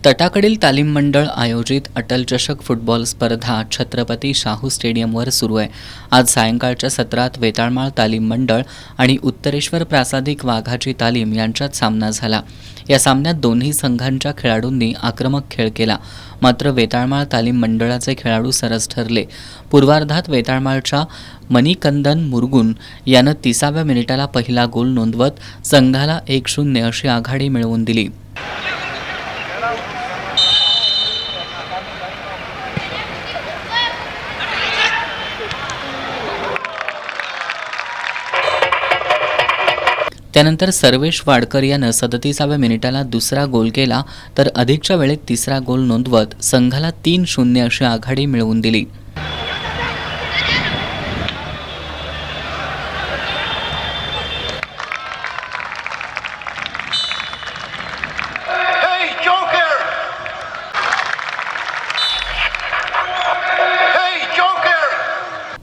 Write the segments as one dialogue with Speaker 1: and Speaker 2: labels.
Speaker 1: तटाकडील तालीम मंडळ आयोजित अटल चषक फुटबॉल स्पर्धा छत्रपती शाहू स्टेडियमवर सुरू आहे। आज सायंकाळच्या सत्रात वेताळमाळ तालीम मंडळ आणि उत्तरेश्वर प्रासादिक वाघाची तालीम यांच्यात सामना झाला। या सामन्यात दोन्ही संघांच्या खेळाडूंनी आक्रमक खेळ केला, मात्र वेताळमाळ तालीम मंडळाचे खेळाडू सरस ठरले। पूर्वार्धात वेताळमाळच्या मणिकंदन मुरगुन यानं 30व्या मिनिटाला पहिला गोल नोंदवत संघाला 1-0 अशी आघाडी मिळवून दिली। त्यानंतर सर्वेश वाडकर यानं 37व्या मिनिटाला दुसरा गोल केला, तर अधिकच्या वेळेत तिसरा गोल नोंदवत संघाला 3-0 अशी आघाडी मिळवून दिली।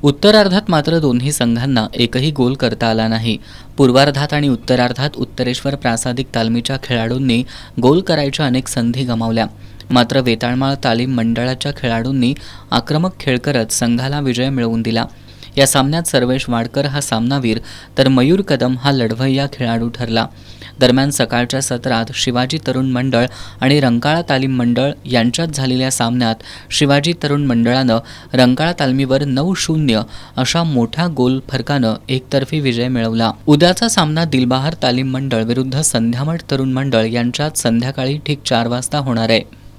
Speaker 1: उत्तरार्धात मात्र दोन्ही संघांना एकही गोल करता आला नाही। पूर्वार्धात आणि उत्तरार्धात उत्तरेश्वर प्रासादिक तालमीच्या खेळाडूंनी गोल करायच्या अनेक संधी गमावल्या, मात्र वेताळमाळ तालीम मंडळाच्या खेळाडूंनी आक्रमक खेळ करत संघाला विजय मिळवून दिला। या सामन्यात सर्वेश वाडकर हा सामनावीर तर मयूर कदम हा लढवय्या खेळाडू ठरला। दरम्यान सकाळच्या सत्रात शिवाजी तरुण मंडळ आणि रंकाळा तालीम मंडळ यांच्यात झालेल्या सामन्यात शिवाजी तरुण मंडळानं रंकाळा तालमीवर 9-0 अशा मोठ्या गोल फरकानं एकतर्फी विजय मिळवला। उद्याचा सामना दिलबहार तालीम मंडळ विरुद्ध संध्यामठ तरुण मंडळ यांच्यात संध्याकाळी ठीक 4 वाजता होणार आहे।